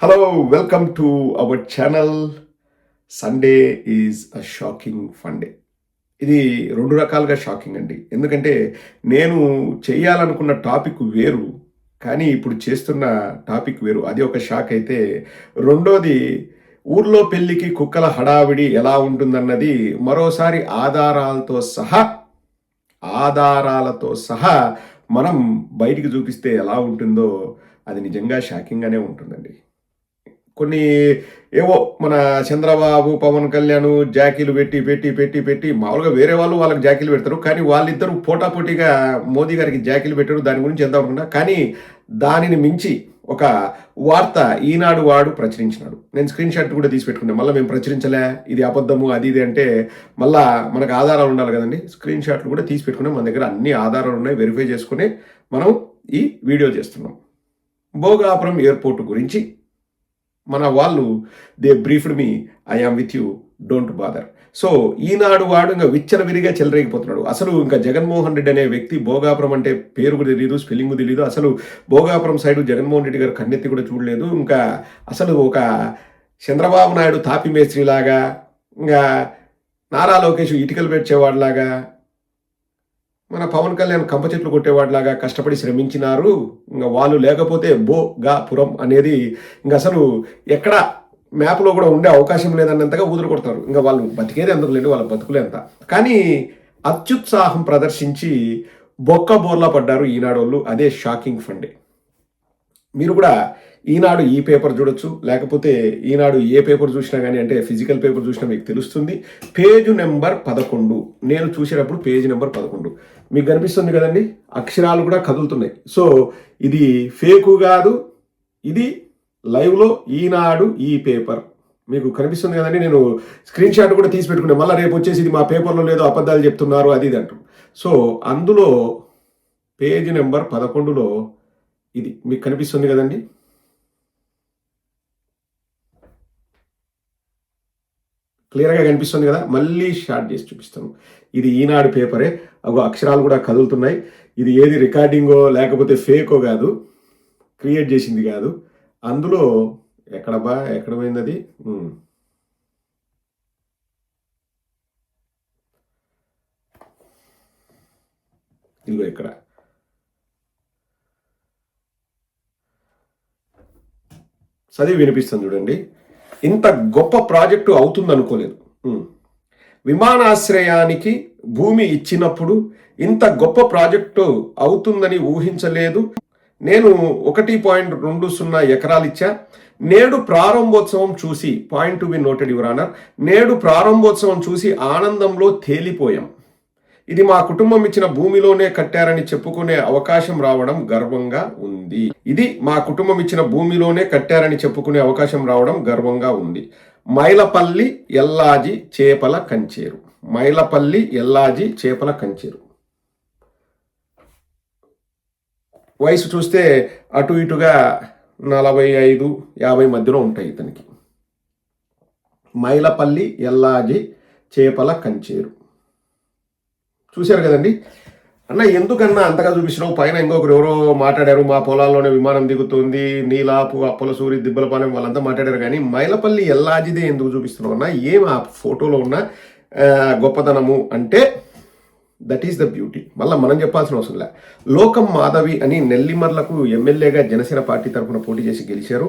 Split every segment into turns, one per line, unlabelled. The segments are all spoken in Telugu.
Hello, welcome to our channel. Sunday is a shocking fun day. ఇది 2 రకాలుగా షాకింగ్ అండి. ఎందుకంటే నేను చేయాలనుకున్న టాపిక్ వేరు. కానీ ఇప్పుడు చేస్తున్న టాపిక్ వేరు. అది ఒక షాక్ అయితే, రెండోది ఊర్లో పెళ్ళికి కుక్కల హడావిడి ఎలా ఉంటుందన్నది మరోసారి ఆధారాలతో సహా మనం బయటికి చూపిస్తే ఎలా ఉంటుందో అది నిజంగా షాకింగ్‌గానే ఉంటుందండి. కొన్ని ఏవో మన చంద్రబాబు, పవన్ కళ్యాణ్ జాకీలు పెట్టి మామూలుగా వేరే వాళ్ళు వాళ్ళకి జాకీలు పెడతారు. కానీ వాళ్ళిద్దరూ పోటాపోటీగా మోదీ గారికి జాకీలు పెట్టారు. దాని గురించి ఎంత అనుకున్నా. కానీ దానిని మించి ఒక వార్త ఈనాడు వాడు ప్రచురించినాడు. నేను స్క్రీన్ షాట్ కూడా తీసి పెట్టుకున్నాను. మళ్ళీ మేము ప్రచురించలే, ఇది అబద్ధము అది ఇది అంటే మళ్ళా మనకు ఆధారాలు ఉండాలి కదండి. స్క్రీన్ షాట్లు కూడా తీసి పెట్టుకున్నాం. మన దగ్గర అన్ని ఆధారాలు ఉన్నాయి. వెరిఫై చేసుకుని మనం ఈ వీడియో చేస్తున్నాం. భోగాపురం ఎయిర్పోర్ట్ గురించి మన వాళ్ళు they briefed me, I am with you, don't bother. So ఈనాడు వాడు ఇంకా విచ్చలవిడిగా చెలరేగిపోతున్నాడు. అసలు ఇంకా జగన్మోహన్ రెడ్డి అనే వ్యక్తి భోగాపురం అంటే పేరు కూడా తెలియదు, స్పెల్లింగ్ తెలియదు. అసలు భోగాపురం సైడు జగన్మోహన్ రెడ్డి గారు కన్నెత్తి కూడా చూడలేదు. ఇంకా అసలు ఒక చంద్రబాబు నాయుడు తాపి మేస్త్రిలాగా, ఇంకా నారా లోకేష్ ఇటుకలు పెట్టేవాడిలాగా, మన పవన్ కళ్యాణ్ కంప చెట్లు కొట్టేవాడిలాగా కష్టపడి శ్రమించినారు. ఇంకా వాళ్ళు లేకపోతే భోగాపురం అనేది ఇంకా అసలు ఎక్కడ మ్యాప్లో కూడా ఉండే అవకాశం లేదన్నంతగా ఊదులు కొడతారు. ఇంకా వాళ్ళు బతికేది అందరూ లేదు, వాళ్ళ బతుకులే అంత. కానీ అత్యుత్సాహం ప్రదర్శించి బోర్లా పడ్డారు ఈనాడు వాళ్ళు. అదే షాకింగ్ ఫండే. మీరు కూడా ఈనాడు ఈ పేపర్ చూడొచ్చు, లేకపోతే ఈనాడు ఏ పేపర్ చూసినా కానీ, అంటే ఫిజికల్ పేపర్ చూసినా మీకు తెలుస్తుంది. పేజ్ నెంబర్ 11 నేను చూసేటప్పుడు పేజ్ నెంబర్ 11 మీకు కనిపిస్తుంది కదండి. అక్షరాలు కూడా కదులుతున్నాయి. సో ఇది ఫేకు కాదు, ఇది లైవ్లో ఈనాడు ఈ పేపర్ మీకు కనిపిస్తుంది కదండి. నేను స్క్రీన్ షాట్ కూడా తీసి పెట్టుకున్నాను. మళ్ళీ రేపు వచ్చేసి ఇది మా పేపర్లో లేదో అబద్ధాలు చెప్తున్నారు అది ఇది అంటారు. సో అందులో పేజ్ నెంబర్ 11లో ఇది మీకు కనిపిస్తుంది కదండి. క్లియర్గా కనిపిస్తుంది కదా. మళ్ళీ షార్ట్ చేసి చూపిస్తాను. ఇది ఈనాడు పేపరే. అక్షరాలు కూడా కదులుతున్నాయి. ఇది ఏది రికార్డింగో లేకపోతే ఫేకో కాదు, క్రియేట్ చేసింది కాదు. అందులో ఎక్కడ పోయింది అది. ఇదిగో ఇక్కడ చదివి వినిపిస్తుంది చూడండి. ఇంత గొప్ప ప్రాజెక్టు అవుతుంది అనుకోలేదు. విమానాశ్రయానికి భూమి ఇచ్చినప్పుడు ఇంత గొప్ప ప్రాజెక్టు అవుతుందని ఊహించలేదు. నేను 1.20 ఎకరాలు ఇచ్చా. నేడు ప్రారంభోత్సవం చూసి, point to be noted your honour, నేడు ప్రారంభోత్సవం చూసి ఆనందంలో తేలిపోయాం. ఇది మా కుటుంబం ఇచ్చిన భూమిలోనే కట్టారని చెప్పుకునే అవకాశం రావడం గర్వంగా ఉంది. ఇది మా కుటుంబం ఇచ్చిన భూమిలోనే కట్టారని చెప్పుకునే అవకాశం రావడం గర్వంగా ఉంది. మైలపల్లి ఎల్లాజీ చేపల కంచేరు. మైలపల్లి ఎల్లాజీ చేపల కంచేరు. వయసు చూస్తే అటు ఇటుగా 45-50 మధ్యలో ఉంటాయి ఇతనికి. మైలపల్లి ఎల్లాజీ చేపల కంచేరు. చూశారు కదండి. అన్న ఎందుకన్నా అంతగా చూపించినావు? పైన ఇంకొకరు ఎవరో మాట్లాడారు, మా పొలాల్లోనే విమానం దిగుతుంది, నీలాపు, అప్పలసూరి, దిబ్బలపాలెం వాళ్ళంతా మాట్లాడారు. కానీ మైలపల్లి ఎల్లాజిదే ఎందుకు చూపిస్తున్నావు అన్న? ఏం ఆ ఫోటోలో ఉన్న గొప్పతనము అంటే దట్ ఈస్ ద బ్యూటీ. మళ్ళీ మనం చెప్పాల్సిన అవసరం లే. లోకం మాధవి అని నెల్లిమర్లకు ఎమ్మెల్యేగా జనసేన పార్టీ తరఫున పోటీ చేసి గెలిచారు.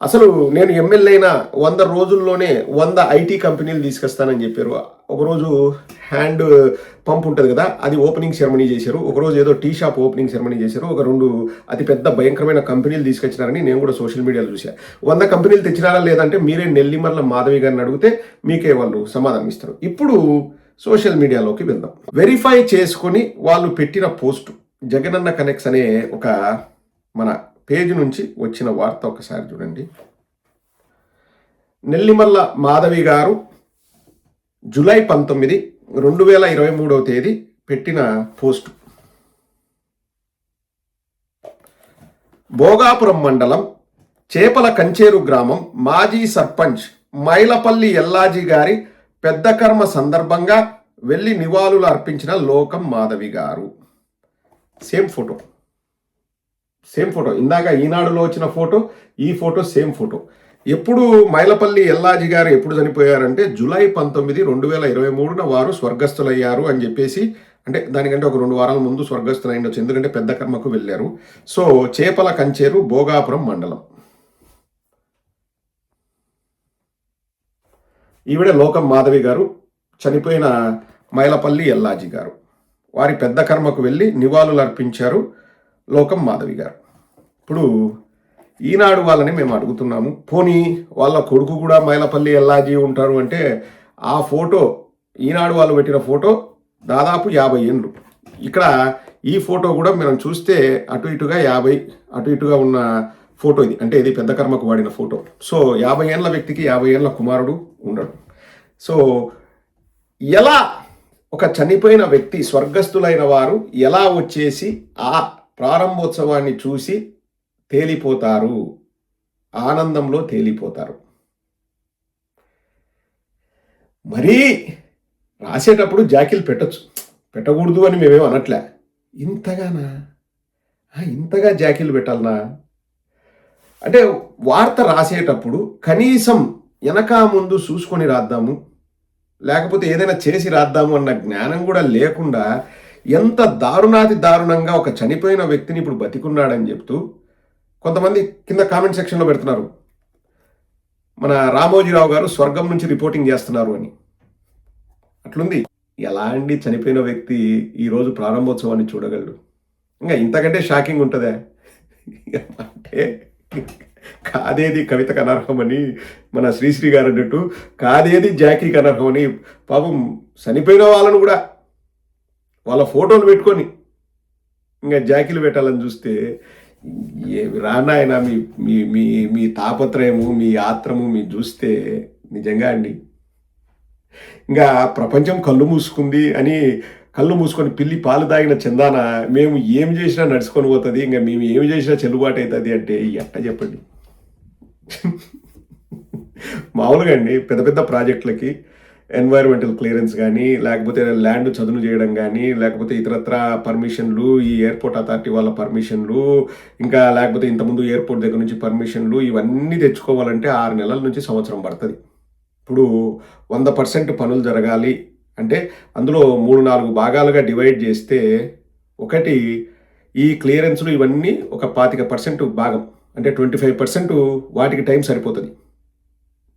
అసలు నేను ఎమ్మెల్యే అయిన 100 రోజుల్లోనే 100 ఐటీ కంపెనీలు తీసుకొస్తానని చెప్పారు. ఒకరోజు హ్యాండ్ పంప్ ఉంటుంది కదా, అది ఓపెనింగ్ సెరమనీ చేశారు. ఒకరోజు ఏదో టీ షాప్ ఓపెనింగ్ సెరమనీ చేశారు. ఒక 2 అతిపెద్ద భయంకరమైన కంపెనీలు తీసుకొచ్చినారని నేను కూడా సోషల్ మీడియాలో చూశాను. 100 కంపెనీలు తెచ్చినారా లేదంటే మీరే నెల్లిమర్ల మాధవి గారిని అడిగితే మీకే వాళ్ళు సమాధానం ఇస్తారు. ఇప్పుడు సోషల్ మీడియాలోకి వెళ్దాం. వెరిఫై చేసుకొని వాళ్ళు పెట్టిన పోస్టు జగనన్న కనెక్ట్స్ అనే ఒక మన పేజ్ నుంచి వచ్చిన వార్త ఒకసారి చూడండి. నెల్లిమర్ల మాధవి గారు జూలై 19, 2023 పెట్టిన పోస్టు. భోగాపురం మండలం చేపల కంచేరు గ్రామం మాజీ సర్పంచ్ మైలపల్లి ఎల్లాజీ గారి పెద్ద కర్మ సందర్భంగా వెళ్ళి నివాళులు అర్పించిన లోకం మాధవి గారు. Same photo. సేమ్ ఫోటో, ఇందాక ఈనాడులో వచ్చిన ఫోటో, ఈ ఫోటో సేమ్ ఫోటో. ఎప్పుడు మైలపల్లి ఎల్లాజీ గారు ఎప్పుడు చనిపోయారంటే జూలై 19, 2023 వారు స్వర్గస్థులయ్యారు అని చెప్పేసి, అంటే దానికంటే ఒక 2 వారాల ముందు స్వర్గస్థులైండొచ్చు, ఎందుకంటే పెద్ద కర్మకు వెళ్ళారు. సో చేపల కంచేరు, భోగాపురం మండలం. ఈవిడ లోకం మాధవి గారు, చనిపోయిన మైలపల్లి ఎల్లాజీ గారు. వారి పెద్ద కర్మకు వెళ్ళి నివాళులు అర్పించారు లోకం మాధవి గారు. ఇప్పుడు ఈనాడు వాళ్ళని మేము అడుగుతున్నాము, పోనీ వాళ్ళ కొడుకు కూడా మైలపల్లి ఎల్లాజీ ఉంటారు అంటే, ఆ ఫోటో ఈనాడు వాళ్ళు పెట్టిన ఫోటో దాదాపు 50 ఏళ్ళు. ఇక్కడ ఈ ఫోటో కూడా మనం చూస్తే అటు ఇటుగా 50 అటు ఇటుగా ఉన్న ఫోటో ఇది, అంటే ఇది పెద్ద కర్మకు వాడిన ఫోటో. సో 50 ఏళ్ళ వ్యక్తికి 50 ఏళ్ళ కుమారుడు ఉండడు. సో ఎలా ఒక చనిపోయిన వ్యక్తి, స్వర్గస్థులైన వారు ఎలా వచ్చేసి ఆ ప్రారంభోత్సవాన్ని చూసి తేలిపోతారు, ఆనందంలో తేలిపోతారు. మరీ రాసేటప్పుడు జాకీలు పెట్టచ్చు, పెట్టకూడదు అని మేమేం అనట్లే. ఇంతగా జాకీలు పెట్టాలనా అంటే, వార్త రాసేటప్పుడు కనీసం వెనక ముందు చూసుకొని రాద్దాము, లేకపోతే ఏదైనా చేసి రాద్దాము అన్న జ్ఞానం కూడా లేకుండా ఎంత దారుణంగా ఒక చనిపోయిన వ్యక్తిని ఇప్పుడు బతికున్నాడని చెప్తూ కొంతమంది కింద కామెంట్ సెక్షన్లో పెడుతున్నారు, మన రామోజీరావు గారు స్వర్గం నుంచి రిపోర్టింగ్ చేస్తున్నారు అని. అట్లుంది. ఎలా అండి చనిపోయిన వ్యక్తి ఈరోజు ప్రారంభోత్సవాన్ని చూడగలడు? ఇంకా ఇంతకంటే షాకింగ్ ఉంటుందా? అంటే కాదేది కవితకు అనర్హమని మన శ్రీశ్రీ గారు అన్నట్టు, కాదేది జాకీకి అనర్హమని పాపం చనిపోయిన వాళ్ళను కూడా వాళ్ళ ఫోటోలు పెట్టుకొని ఇంకా జాకీలు పెట్టాలని చూస్తే, రానాయన మీ మీ మీ మీ తాపత్రయము, మీ ఆత్రము మీ చూస్తే నిజంగా అండి, ఇంకా ప్రపంచం కళ్ళు మూసుకుంది అని, కళ్ళు మూసుకొని పిల్లి పాలు తాగిన చందాన మేము ఏమి చేసినా నడుచుకొని పోతుంది, ఇంకా మేము ఏమి చేసినా చెల్లుబాటు అవుతుంది అంటే ఎట్ట చెప్పండి. మామూలుగా అండి పెద్ద పెద్ద ప్రాజెక్టులకి ఎన్వైర్మెంటల్ క్లియరెన్స్ కానీ, లేకపోతే ల్యాండ్ చదును చేయడం కానీ, లేకపోతే ఇతరత్ర పర్మిషన్లు, ఈ ఎయిర్పోర్ట్ అథారిటీ వాళ్ళ పర్మిషన్లు, ఇంకా లేకపోతే ఇంతకుముందు ఎయిర్పోర్ట్ దగ్గర నుంచి పర్మిషన్లు, ఇవన్నీ తెచ్చుకోవాలంటే 6 నెలల నుంచి సంవత్సరం పడుతుంది. ఇప్పుడు 100% పనులు జరగాలి అంటే అందులో 3-4 భాగాలుగా డివైడ్ చేస్తే, ఒకటి ఈ క్లియరెన్స్లు ఇవన్నీ ఒక 25% భాగం, అంటే 25% వాటికి టైం సరిపోతుంది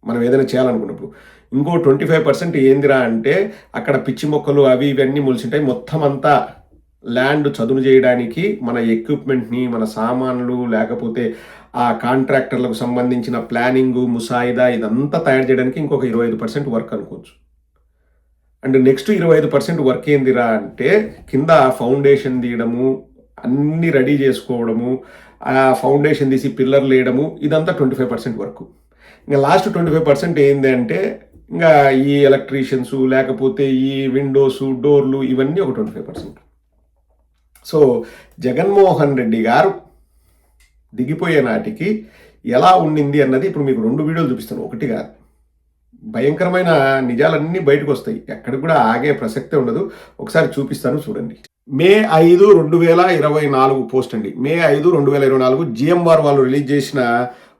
మనం ఏదైనా చేయాలనుకున్నప్పుడు. ఇంకో 25% ఏందిరా అంటే అక్కడ పిచ్చి మొక్కలు అవి ఇవన్నీ మొలిచింటాయి, మొత్తం అంతా ల్యాండ్ చదును చేయడానికి మన ఎక్విప్మెంట్ని, మన సామాన్లు, లేకపోతే ఆ కాంట్రాక్టర్లకు సంబంధించిన ప్లానింగ్, ముసాయిదా ఇదంతా తయారు చేయడానికి ఇంకొక 25% వర్క్ అనుకోవచ్చు. అండ్ నెక్స్ట్ 25% వర్క్ ఏందిరా అంటే కింద ఫౌండేషన్ తీయడము, అన్నీ రెడీ చేసుకోవడము, ఆ ఫౌండేషన్ తీసి పిల్లర్లు వేయడము, ఇదంతా 25% వర్క్. ఇంకా లాస్ట్ 25% ఏంది అంటే ఇంకా ఈ ఎలక్ట్రీషియన్స్, లేకపోతే ఈ విండోస్, డోర్లు, ఇవన్నీ ఒక 25%. సో జగన్మోహన్ రెడ్డి గారు దిగిపోయే నాటికి ఎలా ఉండింది అన్నది ఇప్పుడు మీకు 2 వీడియోలు చూపిస్తాను, ఒకటి కాదు. భయంకరమైన నిజాలన్నీ బయటకు వస్తాయి, ఎక్కడికి కూడా ఆగే ప్రసక్తే ఉండదు. ఒకసారి చూపిస్తాను చూడండి. మే 5, 2024 పోస్ట్ అండి. మే 5, 2024 జిఎంఆర్ వాళ్ళు రిలీజ్ చేసిన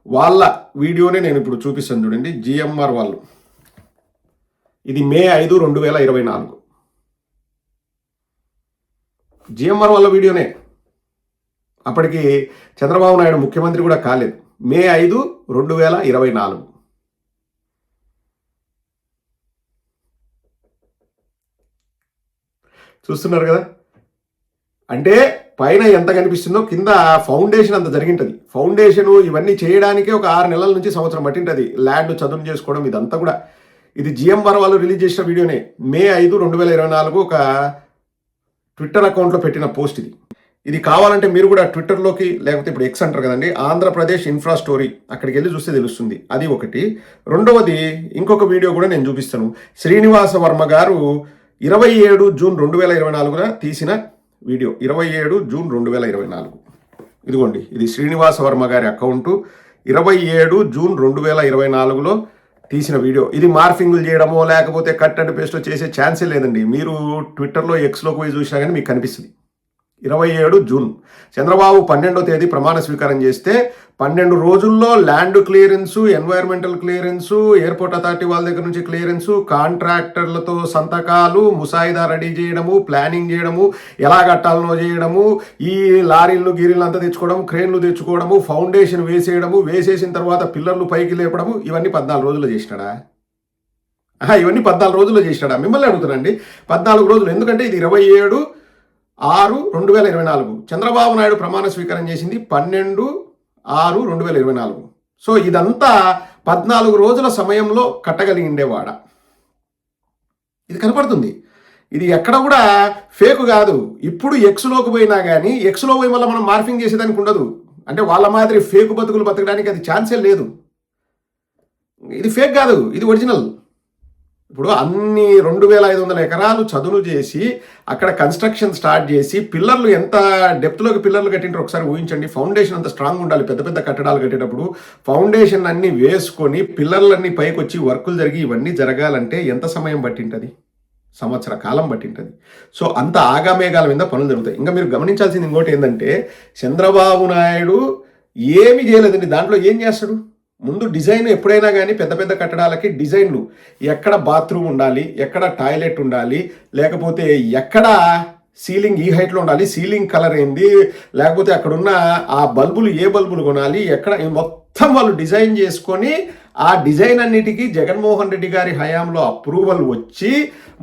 వాళ్ళ వీడియోనే నేను ఇప్పుడు చూపిస్తాను చూడండి. జిఎంఆర్ వాళ్ళు, ఇది మే 5, 2024 జిఎంఆర్ వాళ్ళ వీడియోనే. అప్పటికి చంద్రబాబు నాయుడు ముఖ్యమంత్రి కూడా కాలేదు. మే 5, 2024 చూస్తున్నారు కదా. అంటే పైన ఎంత కనిపిస్తుందో కింద ఫౌండేషన్ అంత జరిగింటుంది. ఫౌండేషన్ ఇవన్నీ చేయడానికే ఒక 6 నెలల నుంచి సంవత్సరం పట్టింటుంది. ల్యాండ్ చదును చేసుకోవడం ఇదంతా కూడా. ఇది జిఎంఆర్ వాళ్ళు రిలీజ్ చేసిన వీడియోనే. మే 5, 2024 ఒక ట్విట్టర్ అకౌంట్లో పెట్టిన పోస్ట్ ఇది. ఇది కావాలంటే మీరు కూడా ట్విట్టర్లోకి, లేకపోతే ఇప్పుడు ఎక్స్ అంటారు కదండి, ఆంధ్రప్రదేశ్ ఇన్ఫ్రా స్టోరీ, అక్కడికి వెళ్ళి చూస్తే తెలుస్తుంది. అది ఒకటి. రెండవది ఇంకొక వీడియో కూడా నేను చూపిస్తాను. శ్రీనివాస వర్మ గారు 27 జూన్ 2024 తీసిన వీడియో. 27 జూన్ 2024 ఇదిగోండి, ఇది శ్రీనివాస వర్మ గారి అకౌంటు. 27 జూన్ 2024లో తీసిన వీడియో. ఇది మార్ఫింగ్లు చేయడమో లేకపోతే కట్ అండ్ పేస్ట్ చేసే ఛాన్సే లేదండి. మీరు ట్విట్టర్లో, ఎక్స్లోకి పోయి చూసినా కానీ మీకు కనిపిస్తుంది. 27 జూన్. చంద్రబాబు 12వ తేదీ ప్రమాణ స్వీకారం చేస్తే 12 రోజుల్లో land clearance, environmental clearance, airport authority వాళ్ళ దగ్గర నుంచి క్లియరెన్సు, కాంట్రాక్టర్లతో సంతకాలు, ముసాయిదా రెడీ చేయడము, ప్లానింగ్ చేయడము, ఎలా కట్టాలనో చేయడము, ఈ లారీలు గీరీలు అంతా తెచ్చుకోవడం, క్రేన్లు తెచ్చుకోవడము, ఫౌండేషన్ వేసేయడము, వేసేసిన తర్వాత పిల్లర్లు పైకి లేపడము, ఇవన్నీ 14 రోజుల్లో చేసినాడా? ఇవన్నీ 14 రోజుల్లో చేసినాడా? మిమ్మల్ని అడుగుతానండి. 14 రోజులు. ఎందుకంటే ఇది 27/6/2024. చంద్రబాబు నాయుడు ప్రమాణ స్వీకారం చేసింది 12/6/2024. సో ఇదంతా 14 రోజుల సమయంలో కట్టగలిగిండేవాడ. ఇది కనపడుతుంది. ఇది ఎక్కడ కూడా ఫేక్ కాదు. ఇప్పుడు ఎక్స్లోకి పోయినా కానీ ఎక్స్లో పోయి మళ్ళీ మనం మార్ఫింగ్ చేసేదానికి ఉండదు. అంటే వాళ్ళ మాదిరి ఫేక్ బతుకులు బతకడానికి అది ఛాన్సే లేదు. ఇది ఫేక్ కాదు, ఇది ఒరిజినల్. ఇప్పుడు అన్ని 2500 ఎకరాలు చదును చేసి అక్కడ కన్స్ట్రక్షన్ స్టార్ట్ చేసి పిల్లర్లు ఎంత డెప్త్లోకి పిల్లర్లు కట్టింటారు ఒకసారి ఊహించండి. ఫౌండేషన్ అంత స్ట్రాంగ్ ఉండాలి. పెద్ద పెద్ద కట్టడాలు కట్టేటప్పుడు ఫౌండేషన్ అన్ని వేసుకొని పిల్లర్లన్నీ పైకి వచ్చి వర్కులు జరిగి ఇవన్నీ జరగాలంటే ఎంత సమయం పట్టింటది? సంవత్సర కాలం పట్టింటది. సో అంత ఆగామేఘాల మీద పనులు జరుగుతాయి. ఇంకా మీరు గమనించాల్సింది ఇంకోటి ఏంటంటే, చంద్రబాబు నాయుడు ఏమి చేయలేదండి. దాంట్లో ఏం చేస్తాడు? ముందు డిజైన్ ఎప్పుడైనా కానీ పెద్ద పెద్ద కట్టడాలకి డిజైన్లు, ఎక్కడ బాత్రూమ్ ఉండాలి, ఎక్కడ టాయిలెట్ ఉండాలి, లేకపోతే ఎక్కడ సీలింగ్ ఈ హైట్లో ఉండాలి, సీలింగ్ కలర్ ఏంది, లేకపోతే అక్కడున్న ఆ బల్బులు ఏ బల్బులు కొనాలి, ఎక్కడ మొత్తం వాళ్ళు డిజైన్ చేసుకొని ఆ డిజైన్ అన్నిటికీ జగన్మోహన్ రెడ్డి గారి హయాంలో అప్రూవల్ వచ్చి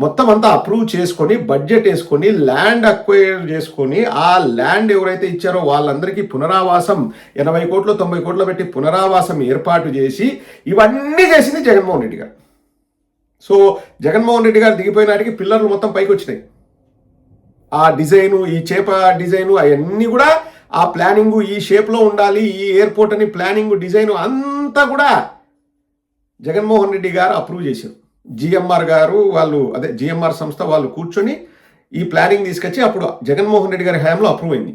మొత్తం అంతా అప్రూవ్ చేసుకొని బడ్జెట్ వేసుకొని ల్యాండ్ అక్వైర్ చేసుకొని ఆ ల్యాండ్ ఎవరైతే ఇచ్చారో వాళ్ళందరికీ పునరావాసం 80 కోట్లు 90 కోట్లు పెట్టి పునరావాసం ఏర్పాటు చేసి ఇవన్నీ చేసింది జగన్మోహన్ రెడ్డి గారు. సో జగన్మోహన్ రెడ్డి గారు దిగిపోయిన నాటికి పిల్లర్లు మొత్తం పైకి వచ్చినాయి. ఆ డిజైను, ఈ చేప డిజైను అవన్నీ కూడా ఆ ప్లానింగు ఈ షేప్లో ఉండాలి, ఈ ఎయిర్పోర్ట్ అని ప్లానింగు డిజైను అంతా కూడా జగన్మోహన్ రెడ్డి గారు అప్రూవ్ చేశారు. జిఎంఆర్ గారు వాళ్ళు జిఎంఆర్ సంస్థ వాళ్ళు కూర్చొని ఈ ప్లానింగ్ తీసుకొచ్చి అప్పుడు జగన్మోహన్ రెడ్డి గారి హయాంలో అప్రూవ్ అయింది.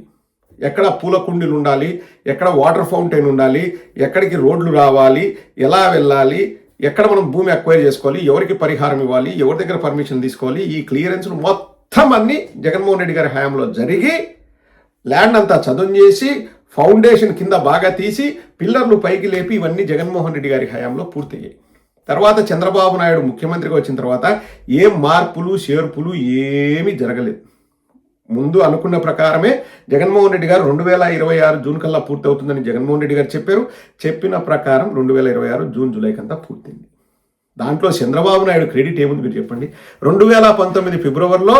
ఎక్కడ పూల కుండీలు ఉండాలి, ఎక్కడ వాటర్ ఫౌంటైన్ ఉండాలి, ఎక్కడికి రోడ్లు రావాలి, ఎలా వెళ్ళాలి, ఎక్కడ మనం భూమి అక్వైర్ చేసుకోవాలి, ఎవరికి పరిహారం ఇవ్వాలి, ఎవరి దగ్గర పర్మిషన్ తీసుకోవాలి, ఈ క్లియరెన్స్లు మొత్తం అన్ని జగన్మోహన్ రెడ్డి గారి హయాంలో జరిగి ల్యాండ్ అంతా చదును చేసి ఫౌండేషన్ కింద బాగా తీసి పిల్లర్లు పైకి లేపి ఇవన్నీ జగన్మోహన్ రెడ్డి గారి హయాంలో పూర్తయ్యాయి. తర్వాత చంద్రబాబు నాయుడు ముఖ్యమంత్రిగా వచ్చిన తర్వాత ఏ మార్పులు చేర్పులు ఏమీ జరగలేదు. ముందు అనుకున్న ప్రకారమే జగన్మోహన్ రెడ్డి గారు 2026 జూన్ కల్లా పూర్తి అవుతుందని జగన్మోహన్ రెడ్డి గారు చెప్పారు. చెప్పిన ప్రకారం 2026 జూన్ జూలై కంతా పూర్తయింది. దాంట్లో చంద్రబాబు నాయుడు క్రెడిట్ ఏముంది మీరు చెప్పండి. 2019 ఫిబ్రవరిలో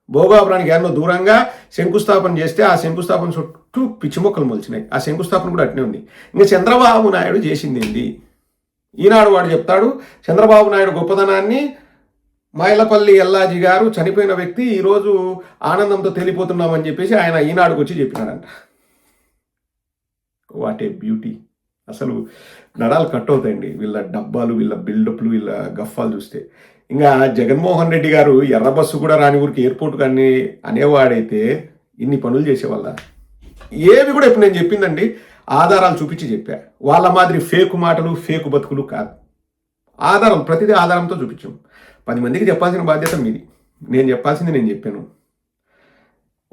భోగాపురానికి ఎన్నో దూరంగా శంకుస్థాపన చేస్తే ఆ శంకుస్థాపన చుట్టూ పిచ్చి మొక్కలు మొలిచినాయి. ఆ శంకుస్థాపన కూడా అట్నే ఉంది. ఇంకా చంద్రబాబు నాయుడు చేసింది ఏంటి? ఈనాడు వాడు చెప్తాడు చంద్రబాబు నాయుడు గొప్పదనాన్ని. మైలపల్లి ఎల్లాజీ గారు చనిపోయిన వ్యక్తి ఈరోజు ఆనందంతో తేలిపోతున్నామని చెప్పేసి ఆయన ఈనాడుకు వచ్చి చెప్పినాడంట. What a beauty! అసలు నడాలు కట్ అవుతాయండి వీళ్ళ డబ్బాలు, వీళ్ళ బిల్డప్లు, వీళ్ళ గఫాలు చూస్తే. ఇంకా జగన్మోహన్ రెడ్డి గారు ఎర్ర బస్సు కూడా రాని ఊరికి ఎయిర్పోర్ట్ కానీ అనేవాడైతే ఇన్ని పనులు చేసేవాళ్ళ? ఏవి కూడా ఇప్పుడు నేను చెప్పిందండి ఆధారాలు చూపించి చెప్పా. వాళ్ళ మాదిరి ఫేకు మాటలు, ఫేకు బతుకులు కాదు. ఆధారం, ప్రతిదీ ఆధారంతో చూపించాం. 10 మందికి చెప్పాల్సిన బాధ్యత మీది. నేను చెప్పాల్సింది నేను చెప్పాను.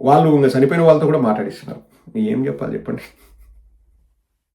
వాళ్ళు ఇంకా చనిపోయిన వాళ్ళతో కూడా మాట్లాడిస్తున్నారు. ఏం చెప్పాలి చెప్పండి.